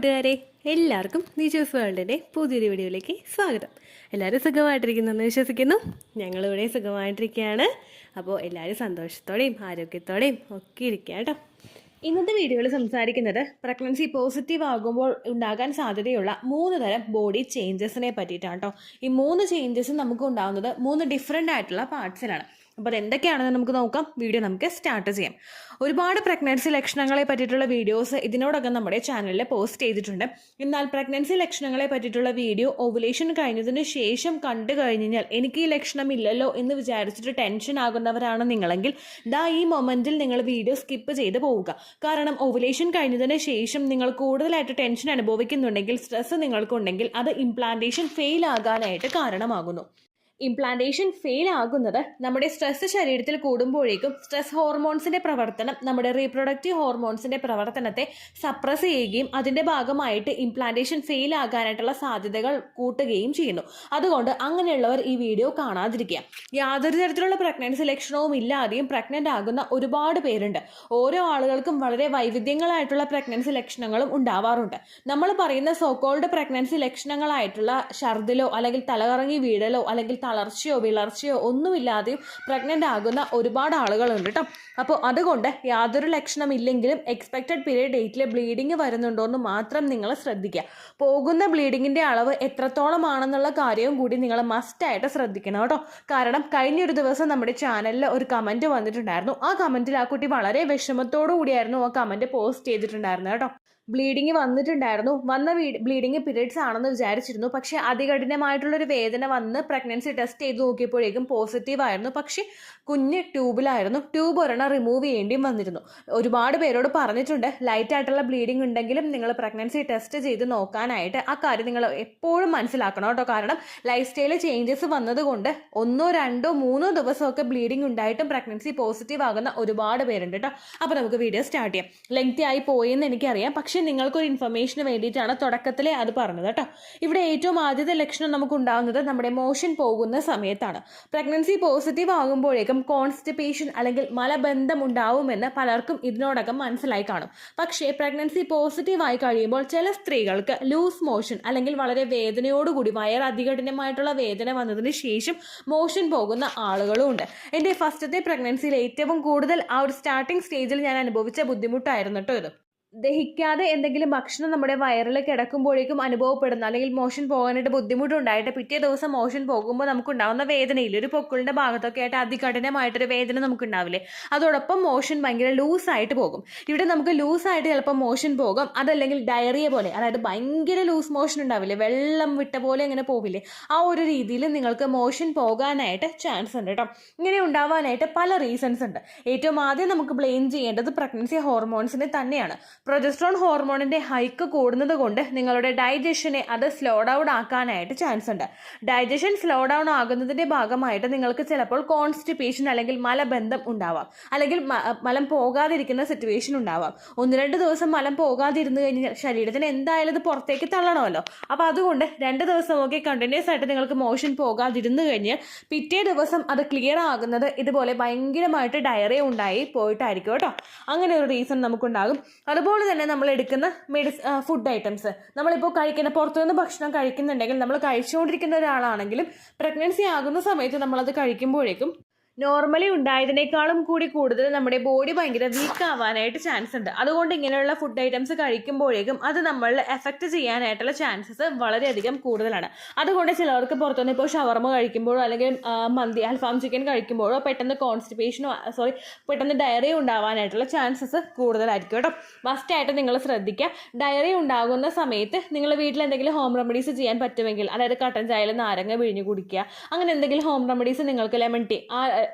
കൂട്ടുകാരെ, എല്ലാവർക്കും നിജൂസ് വേൾഡിൻ്റെ പുതിയൊരു വീഡിയോയിലേക്ക് സ്വാഗതം. എല്ലാവരും സുഖമായിട്ടിരിക്കുന്നെന്ന് വിശ്വസിക്കുന്നു. ഞങ്ങളിവിടെ സുഖമായിട്ടിരിക്കുകയാണ്. അപ്പോൾ എല്ലാവരും സന്തോഷത്തോടെയും ആരോഗ്യത്തോടെയും ഒക്കെ ഇരിക്കുക കേട്ടോ. ഇന്നത്തെ വീഡിയോയിൽ സംസാരിക്കുന്നത് പ്രഗ്നൻസി പോസിറ്റീവ് ആകുമ്പോൾ ഉണ്ടാകാൻ സാധ്യതയുള്ള 3 തരം ബോഡി ചേഞ്ചസിനെ പറ്റിയിട്ടാണ് കേട്ടോ. ഈ 3 ചേഞ്ചസും നമുക്ക് ഉണ്ടാകുന്നത് 3 ഡിഫറെൻ്റ് ആയിട്ടുള്ള പാർട്സിലാണ്. അപ്പോൾ അതെന്തൊക്കെയാണെന്ന് നമുക്ക് നോക്കാം. വീഡിയോ നമുക്ക് സ്റ്റാർട്ട് ചെയ്യാം. ഒരുപാട് പ്രഗ്നൻസി ലക്ഷണങ്ങളെ പറ്റിയിട്ടുള്ള വീഡിയോസ് ഇതിനോടൊക്കെ നമ്മുടെ ചാനലിൽ പോസ്റ്റ് ചെയ്തിട്ടുണ്ട്. എന്നാൽ പ്രഗ്നൻസി ലക്ഷണങ്ങളെ പറ്റിയിട്ടുള്ള വീഡിയോ ഓവുലേഷൻ കഴിഞ്ഞതിന് ശേഷം കണ്ടു കഴിഞ്ഞാൽ എനിക്ക് ഈ ലക്ഷണമില്ലല്ലോ എന്ന് വിചാരിച്ചിട്ട് ടെൻഷൻ ആകുന്നവരാണ് നിങ്ങളെങ്കിൽ ഈ മൊമെൻറ്റിൽ നിങ്ങൾ വീഡിയോ സ്കിപ്പ് ചെയ്ത് പോവുക. കാരണം ഓവുലേഷൻ കഴിഞ്ഞതിന് ശേഷം നിങ്ങൾ കൂടുതലായിട്ട് ടെൻഷൻ അനുഭവിക്കുന്നുണ്ടെങ്കിൽ, സ്ട്രെസ് നിങ്ങൾക്കുണ്ടെങ്കിൽ അത് ഇംപ്ലാന്റേഷൻ ഫെയിൽ ആകാനായിട്ട് കാരണമാകുന്നു. ഇംപ്ലാന്റേഷൻ ഫെയിൽ ആകുന്നത് നമ്മുടെ സ്ട്രെസ് ശരീരത്തിൽ കൂടുമ്പോഴേക്കും സ്ട്രെസ് ഹോർമോൺസിന്റെ പ്രവർത്തനം നമ്മുടെ റീപ്രൊഡക്റ്റീവ് ഹോർമോൺസിന്റെ പ്രവർത്തനത്തെ സപ്രസ് ചെയ്യുകയും അതിന്റെ ഭാഗമായിട്ട് ഇംപ്ലാന്റേഷൻ ഫെയിൽ ആകാനായിട്ടുള്ള സാധ്യതകൾ കൂട്ടുകയും ചെയ്യുന്നു. അതുകൊണ്ട് അങ്ങനെയുള്ളവർ ഈ വീഡിയോ കാണാതിരിക്കുക. യാതൊരു തരത്തിലുള്ള പ്രഗ്നൻസി ലക്ഷണവും ഇല്ലാതെയും പ്രഗ്നന്റ് ആകുന്ന ഒരുപാട് പേരുണ്ട്. ഓരോ ആളുകൾക്കും വളരെ വൈവിധ്യങ്ങളായിട്ടുള്ള പ്രഗ്നൻസി ലക്ഷണങ്ങളും ഉണ്ടാവാറുണ്ട്. നമ്മൾ പറയുന്ന സോക്കോൾഡ് പ്രഗ്നൻസി ലക്ഷണങ്ങളായിട്ടുള്ള ഛർദിലോ അല്ലെങ്കിൽ തലകറങ്ങി വീഴലോ അല്ലെങ്കിൽ തളർച്ചയോ വിളർച്ചയോ ഒന്നുമില്ലാതെയും പ്രഗ്നന്റ് ആകുന്ന ഒരുപാട് ആളുകളുണ്ട് കേട്ടോ. അപ്പോൾ അതുകൊണ്ട് യാതൊരു ലക്ഷണമില്ലെങ്കിലും എക്സ്പെക്റ്റഡ് പീരിയഡ് ഡേറ്റിൽ ബ്ലീഡിങ് വരുന്നുണ്ടോ എന്ന് മാത്രം നിങ്ങൾ ശ്രദ്ധിക്കുക. പോകുന്ന ബ്ലീഡിങ്ങിന്റെ അളവ് എത്രത്തോളമാണെന്നുള്ള കാര്യവും കൂടി നിങ്ങൾ മസ്റ്റായിട്ട് ശ്രദ്ധിക്കണം കേട്ടോ. കാരണം കഴിഞ്ഞൊരു ദിവസം നമ്മുടെ ചാനലിൽ ഒരു കമന്റ് വന്നിട്ടുണ്ടായിരുന്നു. ആ കമന്റിൽ ആ കുട്ടി വളരെ വിഷമത്തോടു കൂടിയായിരുന്നു ആ കമന്റ് പോസ്റ്റ് ചെയ്തിട്ടുണ്ടായിരുന്നു കേട്ടോ. ബ്ലീഡിങ് വന്നിട്ടുണ്ടായിരുന്നു. ബ്ലീഡിങ് പീരിയഡ്സ് ആണെന്ന് വിചാരിച്ചിരുന്നു. പക്ഷേ അതികഠിനമായിട്ടുള്ളൊരു വേദന വന്ന് പ്രഗ്നൻസി ടെസ്റ്റ് ചെയ്ത് നോക്കിയപ്പോഴേക്കും പോസിറ്റീവ് ആയിരുന്നു. പക്ഷേ കുഞ്ഞ് ട്യൂബിലായിരുന്നു. ട്യൂബ് ഒരെണ്ണം റിമൂവ് ചെയ്യേണ്ടിയും വന്നിരുന്നു. ഒരുപാട് പേരോട് പറഞ്ഞിട്ടുണ്ട്, ലൈറ്റ് ആയിട്ടുള്ള ബ്ലീഡിങ് ഉണ്ടെങ്കിലും നിങ്ങൾ പ്രഗ്നൻസി ടെസ്റ്റ് ചെയ്ത് നോക്കാനായിട്ട്. ആ കാര്യം നിങ്ങൾ എപ്പോഴും മനസ്സിലാക്കണം കേട്ടോ. കാരണം ലൈഫ് സ്റ്റൈല് ചേഞ്ചസ് വന്നതുകൊണ്ട് 1, 2, 3 ദിവസമൊക്കെ ബ്ലീഡിങ് ഉണ്ടായിട്ടും പ്രഗ്നൻസി പോസിറ്റീവ് ആകുന്ന ഒരുപാട് പേരുണ്ട് കേട്ടോ. അപ്പോൾ നമുക്ക് വീഡിയോ സ്റ്റാർട്ട് ചെയ്യാം. ലെങ്തി ആയി പോയെന്ന് എനിക്കറിയാം, പക്ഷേ നിങ്ങൾക്കൊരു ഇൻഫർമേഷന് വേണ്ടിയിട്ടാണ് തുടക്കത്തിലേ അത് പറഞ്ഞത് കേട്ടോ. ഇവിടെ ഏറ്റവും ആദ്യത്തെ ലക്ഷണം നമുക്ക് ഉണ്ടാകുന്നത് നമ്മുടെ മോഷൻ പോകുന്ന സമയത്താണ്. പ്രഗ്നൻസി പോസിറ്റീവ് ആകുമ്പോഴേക്കും കോൺസ്റ്റിപ്പേഷൻ അല്ലെങ്കിൽ മലബന്ധം ഉണ്ടാവുമെന്ന് പലർക്കും ഇതിനോടകം മനസ്സിലായി കാണും. പക്ഷേ പ്രഗ്നൻസി പോസിറ്റീവ് ആയി കഴിയുമ്പോൾ ചില സ്ത്രീകൾക്ക് ലൂസ് മോഷൻ അല്ലെങ്കിൽ വളരെ വേദനയോടുകൂടി അതികഠിനമായിട്ടുള്ള വേദന വന്നതിന് ശേഷം മോഷൻ പോകുന്ന ആളുകളും ഉണ്ട്. എൻ്റെ ഫസ്റ്റത്തെ പ്രഗ്നൻസിയിൽ ഏറ്റവും കൂടുതൽ ആ ഒരു സ്റ്റാർട്ടിംഗ് സ്റ്റേജിൽ ഞാൻ അനുഭവിച്ച ബുദ്ധിമുട്ടായിരുന്നു കേട്ടോ ഇത്. ദഹിക്കാതെ എന്തെങ്കിലും ഭക്ഷണം നമ്മുടെ വയറിൽ കിടക്കുമ്പോഴേക്കും അനുഭവപ്പെടുന്ന അല്ലെങ്കിൽ മോഷൻ പോകാനായിട്ട് ബുദ്ധിമുട്ടുണ്ടായിട്ട് പിറ്റേ ദിവസം മോഷൻ പോകുമ്പോൾ നമുക്കുണ്ടാകുന്ന വേദനയിൽ ഒരു പൊക്കിളിൻ്റെ ഭാഗത്തൊക്കെ ആയിട്ട് അതികഠിനമായിട്ടൊരു വേദന നമുക്കുണ്ടാവില്ലേ, അതോടൊപ്പം മോഷൻ ഭയങ്കര ലൂസായിട്ട് പോകും. ഇവിടെ നമുക്ക് ലൂസായിട്ട് ചിലപ്പോൾ മോഷൻ പോകും. അതല്ലെങ്കിൽ ഡയറിയ പോലെ, അതായത് ഭയങ്കര ലൂസ് മോഷൻ ഉണ്ടാവില്ലേ, വെള്ളം വിട്ട പോലെ ഇങ്ങനെ പോവില്ലേ, ആ ഒരു രീതിയിൽ നിങ്ങൾക്ക് മോഷൻ പോകാനായിട്ട് ചാൻസ് ഉണ്ട് കേട്ടോ. ഇങ്ങനെ ഉണ്ടാവാനായിട്ട് പല റീസൺസ് ഉണ്ട്. ഏറ്റവും ആദ്യം നമുക്ക് ബ്ലെയിം ചെയ്യേണ്ടത് പ്രഗ്നൻസി ഹോർമോൺസിനെ തന്നെയാണ്. പ്രൊജസ്ട്രോൺ ഹോർമോണിന്റെ ഹൈക്ക് കൂടുന്നത് കൊണ്ട് നിങ്ങളുടെ ഡൈജഷനെ അത് സ്ലോ ഡൗൺ ആക്കാനായിട്ട് ചാൻസ് ഉണ്ട്. ഡൈജഷൻ സ്ലോ ഡൗൺ ആകുന്നതിന്റെ ഭാഗമായിട്ട് നിങ്ങൾക്ക് ചിലപ്പോൾ കോൺസ്റ്റിപ്പേഷൻ അല്ലെങ്കിൽ മലബന്ധം ഉണ്ടാവാം, അല്ലെങ്കിൽ മലം പോകാതിരിക്കുന്ന സിറ്റുവേഷൻ ഉണ്ടാവാം. 1-2 ദിവസം മലം പോകാതിരുന്നു കഴിഞ്ഞാൽ ശരീരത്തിന് എന്തായാലും ഇത് പുറത്തേക്ക് തള്ളണമല്ലോ. അപ്പോൾ അതുകൊണ്ട് 2 ദിവസമൊക്കെ കണ്ടിന്യൂസ് ആയിട്ട് നിങ്ങൾക്ക് മോഷൻ പോകാതിരുന്നു കഴിഞ്ഞാൽ പിറ്റേ ദിവസം അത് ക്ലിയർ ആകുന്നത് ഇതുപോലെ ഭയങ്കരമായിട്ട് ഡയറിയ ഉണ്ടായി പോയിട്ടായിരിക്കും കേട്ടോ. അങ്ങനെ ഒരു റീസൺ നമുക്കുണ്ടാകും. അതുപോലെ തന്നെ നമ്മൾ എടുക്കുന്ന ഫുഡ് ഐറ്റംസ്, നമ്മളിപ്പോൾ കഴിക്കുന്ന പുറത്തുനിന്ന് ഭക്ഷണം കഴിക്കുന്നുണ്ടെങ്കിൽ, നമ്മൾ കഴിച്ചുകൊണ്ടിരിക്കുന്ന ഒരാളാണെങ്കിലും പ്രഗ്നൻസി ആകുന്ന സമയത്ത് നമ്മളത് കഴിക്കുമ്പോഴേക്കും നോർമലി ഉണ്ടായതിനേക്കാളും കൂടുതൽ നമ്മുടെ ബോഡി ഭയങ്കര വീക്ക് ആവാനായിട്ട് ചാൻസ് ഉണ്ട്. അതുകൊണ്ട് ഇങ്ങനെയുള്ള ഫുഡ് ഐറ്റംസ് കഴിക്കുമ്പോഴേക്കും അത് നമ്മളിൽ എഫക്റ്റ് ചെയ്യാനായിട്ടുള്ള ചാൻസസ് വളരെയധികം കൂടുതലാണ്. അതുകൊണ്ട് ചിലർക്ക് പുറത്തുനിന്ന് ഇപ്പോൾ ഷവർമ കഴിക്കുമ്പോഴോ അല്ലെങ്കിൽ മന്തി, അൽഫാം ചിക്കൻ കഴിക്കുമ്പോഴോ പെട്ടെന്ന് പെട്ടെന്ന് ഡയറിയ ഉണ്ടാവാനായിട്ടുള്ള ചാൻസസ് കൂടുതലായിരിക്കും കേട്ടോ. മസ്റ്റായിട്ട് നിങ്ങൾ ശ്രദ്ധിക്കുക. ഡയറിയ ഉണ്ടാകുന്ന സമയത്ത് നിങ്ങൾ വീട്ടിൽ എന്തെങ്കിലും ഹോം റെമഡീസ് ചെയ്യാൻ പറ്റുമെങ്കിൽ, അതായത് കട്ടൻ ചായയിൽ നാരങ്ങ പിഴിഞ്ഞ് കുടിക്കുക, അങ്ങനെ എന്തെങ്കിലും ഹോം റെമഡീസ് നിങ്ങൾക്ക് ലെമൺ ടീ,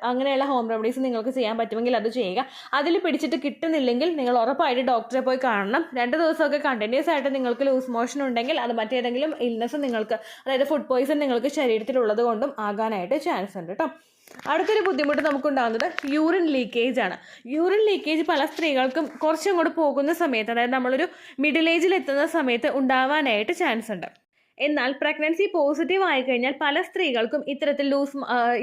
അങ്ങനെയുള്ള ഹോം റെമഡീസ് നിങ്ങൾക്ക് ചെയ്യാൻ പറ്റുമെങ്കിൽ അത് ചെയ്യുക. അതിൽ പിടിച്ചിട്ട് കിട്ടുന്നില്ലെങ്കിൽ നിങ്ങൾ ഉറപ്പായിട്ട് ഡോക്ടറെ പോയി കാണണം. 2 ദിവസമൊക്കെ കണ്ടിന്യൂസ് ആയിട്ട് നിങ്ങൾക്ക് ലൂസ് മോഷൻ ഉണ്ടെങ്കിൽ അത് മറ്റേതെങ്കിലും ഇൽനെസ് നിങ്ങൾക്ക്, അതായത് ഫുഡ് പോയിസൺ നിങ്ങൾക്ക് ശരീരത്തിലുള്ളത് കൊണ്ടും ആകാനായിട്ട് ചാൻസ് ഉണ്ട് കേട്ടോ. അടുത്തൊരു ബുദ്ധിമുട്ട് നമുക്കുണ്ടാകുന്നത് യൂറിൻ ലീക്കേജ് ആണ്. യൂറിൻ ലീക്കേജ് പല സ്ത്രീകൾക്കും കുറച്ചും കൂടെ പോകുന്ന സമയത്ത്, അതായത് നമ്മളൊരു മിഡിൽ ഏജിൽ എത്തുന്ന സമയത്ത് ഉണ്ടാവാനായിട്ട് ചാൻസ് ഉണ്ട്. എന്നാൽ പ്രഗ്നൻസി പോസിറ്റീവ് ആയി കഴിഞ്ഞാൽ പല സ്ത്രീകൾക്കും ഇത്തരത്തിൽ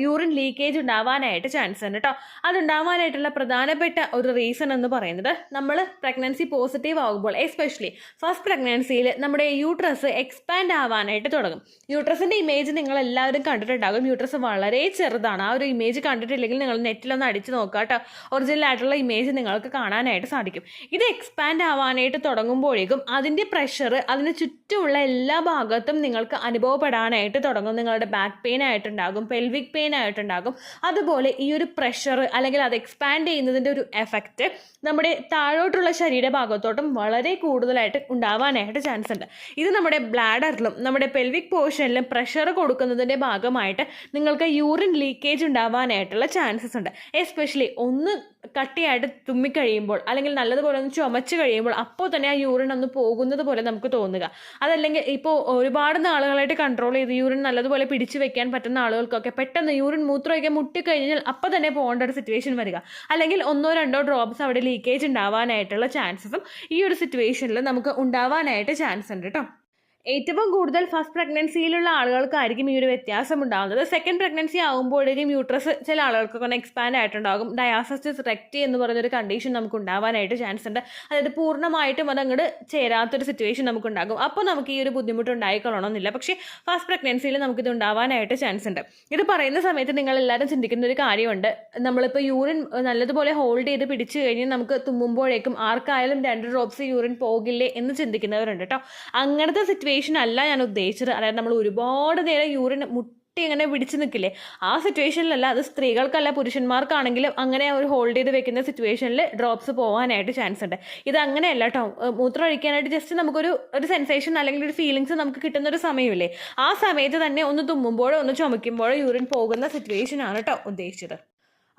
യൂറിൻ ലീക്കേജ് ഉണ്ടാവാനായിട്ട് ചാൻസ് ഉണ്ട് കേട്ടോ. അതുണ്ടാവാനായിട്ടുള്ള പ്രധാനപ്പെട്ട ഒരു റീസൺ എന്ന് പറയുന്നത് നമ്മൾ പ്രഗ്നൻസി പോസിറ്റീവ് ആകുമ്പോൾ എസ്പെഷ്യലി ഫസ്റ്റ് പ്രഗ്നൻസിയിൽ നമ്മുടെ യൂട്രസ് എക്സ്പാൻഡ് ആവാനായിട്ട് തുടങ്ങും. യൂട്രസിന്റെ ഇമേജ് നിങ്ങൾ എല്ലാവരും കണ്ടിട്ടുണ്ടാകും. യൂട്രസ് വളരെ ചെറുതാണ്. ആ ഒരു ഇമേജ് കണ്ടിട്ടില്ലെങ്കിൽ നിങ്ങൾ നെറ്റിലൊന്ന് അടിച്ചു നോക്കുക കേട്ടോ. ഒറിജിനൽ ആയിട്ടുള്ള ഇമേജ് നിങ്ങൾക്ക് കാണാനായിട്ട് സാധിക്കും. ഇത് എക്സ്പാൻഡ് ആവാനായിട്ട് തുടങ്ങുമ്പോഴേക്കും അതിന്റെ പ്രഷർ അതിന് ചുറ്റുമുള്ള എല്ലാ ഭാഗത്തും നിങ്ങൾക്ക് അനുഭവപ്പെടാനായിട്ട് തുടങ്ങും. നിങ്ങളുടെ ബാക്ക് പെയിൻ ആയിട്ടുണ്ടാകും, പെൽവിക് പെയിൻ ആയിട്ടുണ്ടാകും. അതുപോലെ ഈ ഒരു പ്രഷർ അല്ലെങ്കിൽ അത് എക്സ്പാൻഡ് ചെയ്യുന്നതിൻ്റെ ഒരു എഫക്റ്റ് നമ്മുടെ താഴോട്ടുള്ള ശരീരഭാഗത്തോട്ടും വളരെ കൂടുതലായിട്ട് ഉണ്ടാവാനായിട്ട് ചാൻസ് ഉണ്ട്. ഇത് നമ്മുടെ ബ്ലാഡറിലും നമ്മുടെ പെൽവിക് പോർഷനിലും പ്രഷർ കൊടുക്കുന്നതിൻ്റെ ഭാഗമായിട്ട് നിങ്ങൾക്ക് യൂറിൻ ലീക്കേജ് ഉണ്ടാവാനായിട്ടുള്ള ചാൻസസ് ഉണ്ട്. എസ്പെഷ്യലി ഒന്ന് കട്ടിയായിട്ട് തുമ്മിക്കഴിയുമ്പോൾ അല്ലെങ്കിൽ നല്ലതുപോലെ ഒന്ന് ചുമച്ച് കഴിയുമ്പോൾ അപ്പോൾ തന്നെ ആ യൂറിൻ ഒന്ന് പോകുന്നത് പോലെ നമുക്ക് തോന്നുക. അതല്ലെങ്കിൽ ഇപ്പോൾ ഒരുപാട് നാളുകളായിട്ട് കൺട്രോൾ ചെയ്ത് യൂറിൻ നല്ലതുപോലെ പിടിച്ചു വെക്കാൻ പറ്റുന്ന ആളുകൾക്കൊക്കെ പെട്ടെന്ന് യൂറിൻ മൂത്രമൊക്കെ മുട്ടിക്കഴിഞ്ഞാൽ അപ്പോൾ തന്നെ പോകേണ്ട ഒരു സിറ്റുവേഷൻ വരിക. അല്ലെങ്കിൽ 1-2 ഡ്രോപ്സ് അവിടെ ലീക്കേജ് ഉണ്ടാവാനായിട്ടുള്ള ചാൻസസും ഈ ഒരു സിറ്റുവേഷനിൽ നമുക്ക് ഉണ്ടാവാനായിട്ട് ചാൻസ് ഉണ്ട് കേട്ടോ. ഏറ്റവും കൂടുതൽ ഫസ്റ്റ് പ്രഗ്നൻസിയിലുള്ള ആളുകൾക്കായിരിക്കും ഈ ഒരു വ്യത്യാസം ഉണ്ടാകുന്നത്. സെക്കൻഡ് പ്രഗ്നൻസി ആകുമ്പോഴേക്കും യൂട്രസ് ചില ആളുകൾക്കൊക്കെ ഒന്ന് എക്സ്പാൻഡ് ആയിട്ടുണ്ടാകും. ഡയാസിസ് റെക്ടി എന്ന് പറയുന്നൊരു കണ്ടീഷൻ നമുക്ക് ഉണ്ടാവാനായിട്ട് ചാൻസ് ഉണ്ട്. അതായത് പൂർണ്ണമായിട്ടും അത് അങ്ങോട്ട് ചേരാത്തൊരു സിറ്റുവേഷൻ നമുക്കുണ്ടാകും. അപ്പോൾ നമുക്ക് ഈ ഒരു ബുദ്ധിമുട്ട് ഉണ്ടായിക്കൊള്ളണമെന്നില്ല. പക്ഷേ ഫസ്റ്റ് പ്രഗ്നൻസിയിൽ നമുക്കിത് ഉണ്ടാവാനായിട്ട് ചാൻസ് ഉണ്ട്. ഇത് പറയുന്ന സമയത്ത് നിങ്ങൾ എല്ലാവരും ചിന്തിക്കുന്ന ഒരു കാര്യമുണ്ട്. നമ്മളിപ്പോൾ യൂറിൻ നല്ലതുപോലെ ഹോൾഡ് ചെയ്ത് പിടിച്ചു കഴിഞ്ഞ് നമുക്ക് തുമ്മുമ്പോഴേക്കും ആർക്കായാലും 2 ഡ്രോപ്സ് യൂറിൻ പോകില്ലേ എന്ന് ചിന്തിക്കുന്നവരുണ്ട് കേട്ടോ. അങ്ങനത്തെ സിറ്റുവേഷൻ അല്ല ഞാൻ ഉദ്ദേശിച്ചത്. അതായത് നമ്മൾ ഒരുപാട് നേരം യൂറിൻ ഇങ്ങനെ പിടിച്ചു നിൽക്കില്ലേ, ആ സിറ്റുവേഷനിലല്ല. അത് സ്ത്രീകൾക്കല്ല പുരുഷന്മാർക്കാണെങ്കിലും അങ്ങനെ ഒരു ഹോൾഡ് ചെയ്ത് വെക്കുന്ന സിറ്റുവേഷനിൽ ഡ്രോപ്സ് പോകാനായിട്ട് ചാൻസ് ഉണ്ട്. ഇത് അങ്ങനെയല്ല കേട്ടോ. മൂത്രം ഒഴിക്കാനായിട്ട് ജസ്റ്റ് നമുക്കൊരു സെൻസേഷൻ അല്ലെങ്കിൽ ഒരു ഫീലിങ്സ് നമുക്ക് കിട്ടുന്ന ഒരു സമയമില്ലേ, ആ സമയത്ത് തന്നെ ഒന്ന് തുമ്മുമ്പോഴോ ഒന്ന് ചുമയ്ക്കുമ്പോഴോ യൂറിൻ പോകുന്ന സിറ്റുവേഷൻ ആണ് കേട്ടോ ഉദ്ദേശിച്ചത്.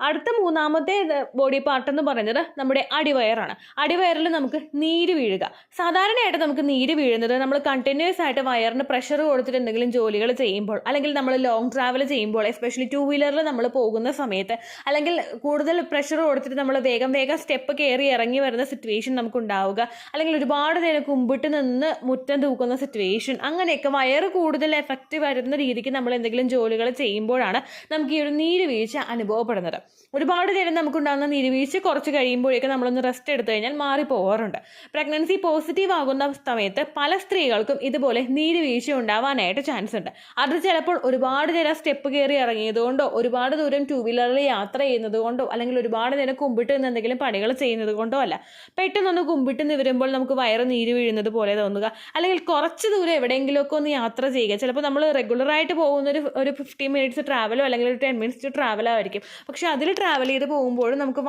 അടുത്ത മൂന്നാമത്തെ ബോഡി പാർട്ട് എന്ന് പറയുന്നത് നമ്മുടെ അടിവയറാണ്. അടിവയറിൽ നമുക്ക് നീര് വീഴുക. സാധാരണയായിട്ട് നമുക്ക് നീര് വീഴുന്നത് നമ്മൾ കണ്ടിന്യൂസ് ആയിട്ട് വയറിന് പ്രഷർ കൊടുത്തിട്ട് എന്തെങ്കിലും ജോലികൾ ചെയ്യുമ്പോൾ, അല്ലെങ്കിൽ നമ്മൾ ലോങ് ട്രാവൽ ചെയ്യുമ്പോൾ, എസ്പെഷ്യലി 2 വീലറിൽ നമ്മൾ പോകുന്ന സമയത്ത്, അല്ലെങ്കിൽ കൂടുതൽ പ്രഷർ കൊടുത്തിട്ട് നമ്മൾ വേഗം സ്റ്റെപ്പ് കയറി ഇറങ്ങി വരുന്ന സിറ്റുവേഷൻ നമുക്ക് ഉണ്ടാവുക, അല്ലെങ്കിൽ ഒരുപാട് നേരം കുമ്പിട്ട് നിന്ന് മുറ്റം തൂക്കുന്ന സിറ്റുവേഷൻ, അങ്ങനെയൊക്കെ വയറ് കൂടുതൽ എഫക്റ്റ് വരുന്ന രീതിക്ക് നമ്മൾ എന്തെങ്കിലും ജോലികൾ ചെയ്യുമ്പോഴാണ് നമുക്ക് ഈ ഒരു നീര് വീഴ്ച അനുഭവപ്പെടുന്നത്. ഒരുപാട് നേരം നമുക്കുണ്ടാകുന്ന നീരുവീഴ്ച കുറച്ച് കഴിയുമ്പോഴേക്കും നമ്മളൊന്ന് റെസ്റ്റ് എടുത്തു കഴിഞ്ഞാൽ മാറിപ്പോകാറുണ്ട്. പ്രഗ്നൻസി പോസിറ്റീവ് ആകുന്ന സമയത്ത് പല സ്ത്രീകൾക്കും ഇതുപോലെ നീരുവീഴ്ച ഉണ്ടാവാനായിട്ട് ചാൻസ് ഉണ്ട്. അത് ചിലപ്പോൾ ഒരുപാട് നേരം സ്റ്റെപ്പ് കയറി ഇറങ്ങിയതുകൊണ്ടോ, ഒരുപാട് ദൂരം 2 വീലറിൽ യാത്ര ചെയ്യുന്നത് കൊണ്ടോ, അല്ലെങ്കിൽ ഒരുപാട് നേരം കുമ്പിട്ട് നിന്ന് എന്തെങ്കിലും പണികൾ ചെയ്യുന്നത് കൊണ്ടോ അല്ല. പെട്ടെന്നൊന്ന് കുമ്പിട്ട് നിവരുമ്പോൾ നമുക്ക് വയറ് നീര് വീഴുന്നത് പോലെ തോന്നുക, അല്ലെങ്കിൽ കുറച്ച് ദൂരം എവിടെയെങ്കിലുമൊക്കെ ഒന്ന് യാത്ര ചെയ്യുക. ചിലപ്പോൾ നമ്മൾ റെഗുലറായിട്ട് പോകുന്ന ഒരു 15 മിനിറ്റ്സ് ട്രാവലോ അല്ലെങ്കിൽ ഒരു 10 മിനിറ്റ്സ് ട്രാവലോ ആയിരിക്കും. പക്ഷെ അതിൽ ട്രാവൽ ചെയ്ത് പോകുമ്പോഴും നമുക്ക്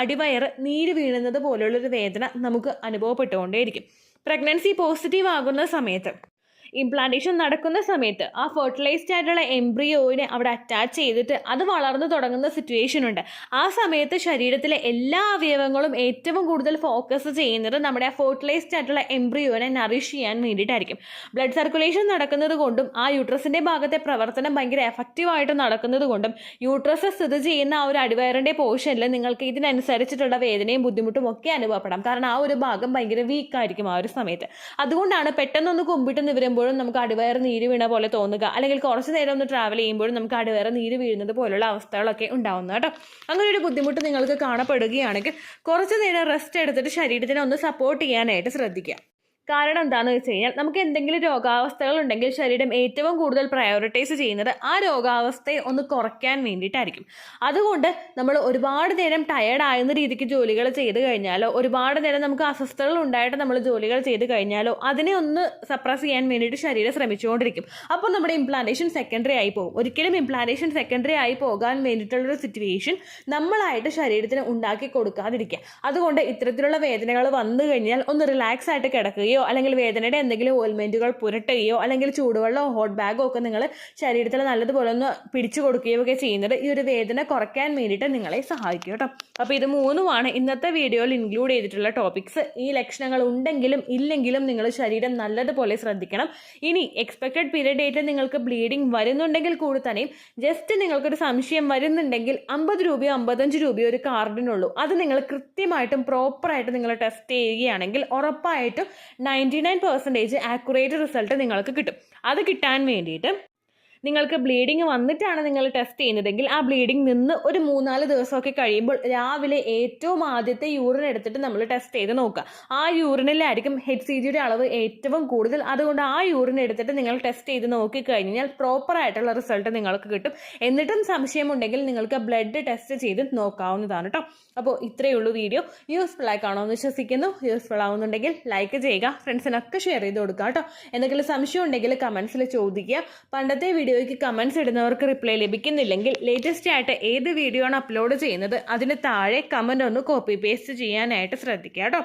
അടിവയറ് നീര് വീഴുന്നത് പോലുള്ളൊരു വേദന നമുക്ക് അനുഭവപ്പെട്ടുകൊണ്ടേയിരിക്കും. പ്രഗ്നൻസി പോസിറ്റീവ് ആകുന്ന സമയത്ത്, ഇംപ്ലാന്റേഷൻ നടക്കുന്ന സമയത്ത് ആ ഫെർട്ടിലൈസ്ഡ് ആയിട്ടുള്ള എംബ്രിയോയിനെ അവിടെ അറ്റാച്ച് ചെയ്തിട്ട് അത് വളർന്നു തുടങ്ങുന്ന സിറ്റുവേഷൻ ഉണ്ട്. ആ സമയത്ത് ശരീരത്തിലെ എല്ലാ അവയവങ്ങളും ഏറ്റവും കൂടുതൽ ഫോക്കസ് ചെയ്യുന്നത് നമ്മുടെ ആ ഫെർട്ടിലൈസ്ഡ് ആയിട്ടുള്ള എംബ്രിയോനെ നറിഷ് ചെയ്യാൻ വേണ്ടിയിട്ടായിരിക്കും. ബ്ലഡ് സർക്കുലേഷൻ നടക്കുന്നത് കൊണ്ടും ആ യൂട്രസിന്റെ ഭാഗത്തെ പ്രവർത്തനം ഭയങ്കര എഫക്റ്റീവായിട്ട് നടക്കുന്നത് കൊണ്ടും യൂട്രസ് സ്ഥിതി ചെയ്യുന്ന ആ ഒരു അടിവയറിന്റെ പോർഷനിൽ നിങ്ങൾക്ക് ഇതിനനുസരിച്ചിട്ടുള്ള വേദനയും ബുദ്ധിമുട്ടും ഒക്കെ അനുഭവപ്പെടാം. കാരണം ആ ഒരു ഭാഗം ഭയങ്കര വീക്കായിരിക്കും ആ ഒരു സമയത്ത്. അതുകൊണ്ടാണ് പെട്ടെന്നൊന്ന് കുമ്പിട്ട് നിവരുമ്പോൾ നമുക്ക് അടിവയർ നീര് വീണ പോലെ തോന്നുക, അല്ലെങ്കിൽ കുറച്ച് നേരം ഒന്ന് ട്രാവൽ ചെയ്യുമ്പോഴും നമുക്ക് അടിവയർ നീര് വീഴുന്നത് പോലുള്ള അവസ്ഥകളൊക്കെ ഉണ്ടാവുന്നത് കേട്ടോ. അങ്ങനെ ഒരു ബുദ്ധിമുട്ട് നിങ്ങൾക്ക് കാണപ്പെടുകയാണെങ്കിൽ കുറച്ച് നേരം റെസ്റ്റ് എടുത്തിട്ട് ശരീരത്തിനെ ഒന്ന് സപ്പോർട്ട് ചെയ്യാനായിട്ട് ശ്രദ്ധിക്കുക. കാരണം എന്താണെന്ന് വെച്ച് കഴിഞ്ഞാൽ നമുക്ക് എന്തെങ്കിലും രോഗാവസ്ഥകൾ ഉണ്ടെങ്കിൽ ശരീരം ഏറ്റവും കൂടുതൽ പ്രയോറിറ്റൈസ് ചെയ്യുന്നത് ആ രോഗാവസ്ഥയെ ഒന്ന് കുറയ്ക്കാൻ വേണ്ടിയിട്ടായിരിക്കും. അതുകൊണ്ട് നമ്മൾ ഒരുപാട് നേരം ടയേർഡ് ആകുന്ന രീതിക്ക് ജോലികൾ ചെയ്ത് കഴിഞ്ഞാലോ, ഒരുപാട് നേരം നമുക്ക് അസ്വസ്ഥതകൾ ഉണ്ടായിട്ട് നമ്മൾ ജോലികൾ ചെയ്ത് കഴിഞ്ഞാലോ അതിനെ ഒന്ന് സപ്രസ് ചെയ്യാൻ വേണ്ടിയിട്ട് ശരീരം ശ്രമിച്ചുകൊണ്ടിരിക്കും. അപ്പോൾ നമ്മുടെ ഇംപ്ലാന്റേഷൻ സെക്കൻഡറി ആയി പോകും. ഒരിക്കലും ഇംപ്ലാന്റേഷൻ സെക്കൻഡറി ആയി പോകാൻ വേണ്ടിയിട്ടുള്ളൊരു സിറ്റുവേഷൻ നമ്മളായിട്ട് ശരീരത്തിന് ഉണ്ടാക്കി കൊടുക്കാതിരിക്കുക. അതുകൊണ്ട് ഇത്തരത്തിലുള്ള വേദനകൾ വന്നു കഴിഞ്ഞാൽ ഒന്ന് റിലാക്സ് ആയിട്ട് കിടക്കുകയോ, അല്ലെങ്കിൽ വേദനയുടെ എന്തെങ്കിലും ഓയിൽമെന്റുകൾ പുരട്ടുകയോ, അല്ലെങ്കിൽ ചൂടുവെള്ളമോ ഹോട്ട് ബാഗോ ഒക്കെ നിങ്ങൾ ശരീരത്തിൽ നല്ലതുപോലെ ഒന്ന് പിടിച്ചു കൊടുക്കുകയോ ഒക്കെ ചെയ്യുന്നത് ഈ ഒരു വേദന കുറയ്ക്കാൻ വേണ്ടിയിട്ട് നിങ്ങളെ സഹായിക്കും കേട്ടോ. അപ്പോൾ ഇത് 3ഉമാണ് ഇന്നത്തെ വീഡിയോയിൽ ഇൻക്ലൂഡ് ചെയ്തിട്ടുള്ള ടോപ്പിക്സ്. ഈ ലക്ഷണങ്ങൾ ഉണ്ടെങ്കിലും ഇല്ലെങ്കിലും നിങ്ങൾ ശരീരം നല്ലതുപോലെ ശ്രദ്ധിക്കണം. ഇനി എക്സ്പെക്റ്റഡ് പീരിയഡ് ഡേറ്റ് നിങ്ങൾക്ക് ബ്ലീഡിങ് വരുന്നുണ്ടെങ്കിൽ കൂടി തന്നെയും ജസ്റ്റ് നിങ്ങൾക്കൊരു സംശയം വരുന്നുണ്ടെങ്കിൽ 50 രൂപയോ 55 രൂപയോ ഒരു കാർഡിനുള്ളൂ. അത് നിങ്ങൾ കൃത്യമായിട്ടും പ്രോപ്പറായിട്ട് നിങ്ങൾ ടെസ്റ്റ് ചെയ്യുകയാണെങ്കിൽ ഉറപ്പായിട്ടും 99% ആക്യുറേറ്റ് റിസൾട്ട് നിങ്ങൾക്ക് കിട്ടും. അത് കിട്ടാൻ വേണ്ടിയിട്ട് നിങ്ങൾക്ക് ബ്ലീഡിങ് വന്നിട്ടാണ് നിങ്ങൾ ടെസ്റ്റ് ചെയ്യുന്നതെങ്കിൽ ആ ബ്ലീഡിങ് നിന്ന് ഒരു 3-4 ദിവസമൊക്കെ കഴിയുമ്പോൾ രാവിലെ ഏറ്റവും ആദ്യത്തെ യൂറിൻ എടുത്തിട്ട് നമ്മൾ ടെസ്റ്റ് ചെയ്ത് നോക്കുക. ആ യൂറിനിലായിരിക്കും HCGയുടെ അളവ് ഏറ്റവും കൂടുതൽ. അതുകൊണ്ട് ആ യൂറിൻ എടുത്തിട്ട് നിങ്ങൾ ടെസ്റ്റ് ചെയ്ത് നോക്കിക്കഴിഞ്ഞാൽ പ്രോപ്പർ ആയിട്ടുള്ള റിസൾട്ട് നിങ്ങൾക്ക് കിട്ടും. എന്നിട്ടും സംശയമുണ്ടെങ്കിൽ നിങ്ങൾക്ക് ബ്ലഡ് ടെസ്റ്റ് ചെയ്ത് നോക്കാവുന്നതാണ് കേട്ടോ. അപ്പോൾ ഇത്രയേ ഉള്ളൂ വീഡിയോ. യൂസ്ഫുൾ ആയി കാണുമെന്ന് വിശ്വസിക്കുന്നു. യൂസ്ഫുൾ ആവുന്നുണ്ടെങ്കിൽ ലൈക്ക് ചെയ്യുക, ഫ്രണ്ട്സിനൊക്കെ ഷെയർ ചെയ്ത് കൊടുക്കുക കേട്ടോ. എന്തെങ്കിലും സംശയം ഉണ്ടെങ്കിൽ കമൻസിൽ ചോദിക്കുക. പണ്ടത്തെ വീഡിയോയ്ക്ക് കമൻസ് ഇടുന്നവർക്ക് റിപ്ലൈ ലഭിക്കുന്നില്ലെങ്കിൽ ലേറ്റസ്റ്റ് ആയിട്ട് ഏത് വീഡിയോ ആണ് അപ്ലോഡ് ചെയ്യുന്നത് അതിന് താഴെ കമൻ്റ് ഒന്ന് കോപ്പി പേസ്റ്റ് ചെയ്യാനായിട്ട് ശ്രദ്ധിക്കുക കേട്ടോ.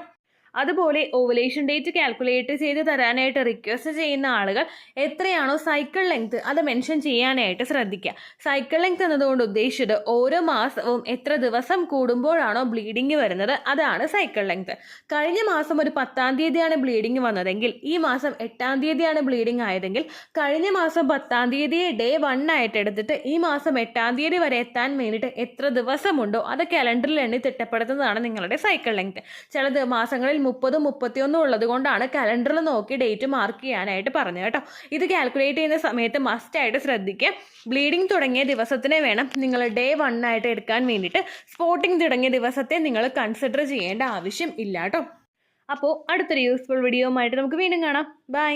അതുപോലെ ഓവുലേഷൻ ഡേറ്റ് കാൽക്കുലേറ്റ് ചെയ്ത് തരാനായിട്ട് റിക്വസ്റ്റ് ചെയ്യുന്ന ആളുകൾ എത്രയാണോ സൈക്കിൾ ലെങ്ത് അത് മെൻഷൻ ചെയ്യാനായിട്ട് ശ്രദ്ധിക്കുക. സൈക്കിൾ ലെങ്ത് എന്നതുകൊണ്ട് ഉദ്ദേശിച്ചത് ഓരോ മാസവും എത്ര ദിവസം കൂടുമ്പോഴാണോ ബ്ലീഡിങ് വരുന്നത് അതാണ് സൈക്കിൾ ലെങ്ത്. കഴിഞ്ഞ മാസം ഒരു 10-ാം തീയതിയാണ് ബ്ലീഡിങ് വന്നതെങ്കിൽ ഈ മാസം 8-ാം തീയതിയാണ് ബ്ലീഡിങ് ആയതെങ്കിൽ കഴിഞ്ഞ മാസം 10-ാം തീയതിയെ ഡേ 1 ആയിട്ട് എടുത്തിട്ട് ഈ മാസം 8-ാം തീയതി വരെ എത്താൻ വേണ്ടിയിട്ട് എത്ര ദിവസമുണ്ടോ അത് കലണ്ടറിൽ എണ്ണി തിട്ടപ്പെടുത്തുന്നതാണ് നിങ്ങളുടെ സൈക്കിൾ ലെങ്ത്. ചില മാസങ്ങളിൽ 30-31 ഉള്ളത് കൊണ്ടാണ് കലണ്ടറിൽ നോക്കി ഡേറ്റ് മാർക്ക് ചെയ്യാനായിട്ട് പറഞ്ഞത് കേട്ടോ. ഇത് കാൽക്കുലേറ്റ് ചെയ്യുന്ന സമയത്ത് മസ്റ്റായിട്ട് ശ്രദ്ധിക്കുക. ബ്ലീഡിങ് തുടങ്ങിയ ദിവസത്തിനെ വേണം നിങ്ങൾ ഡേ 1 ആയിട്ട് എടുക്കാൻ വേണ്ടിയിട്ട്. സ്പോട്ടിങ് തുടങ്ങിയ ദിവസത്തെ നിങ്ങൾ കൺസിഡർ ചെയ്യേണ്ട ആവശ്യം ഇല്ല കേട്ടോ. അപ്പോൾ അടുത്തൊരു യൂസ്ഫുൾ വീഡിയോ ആയിട്ട് നമുക്ക് വീണ്ടും കാണാം. ബൈ.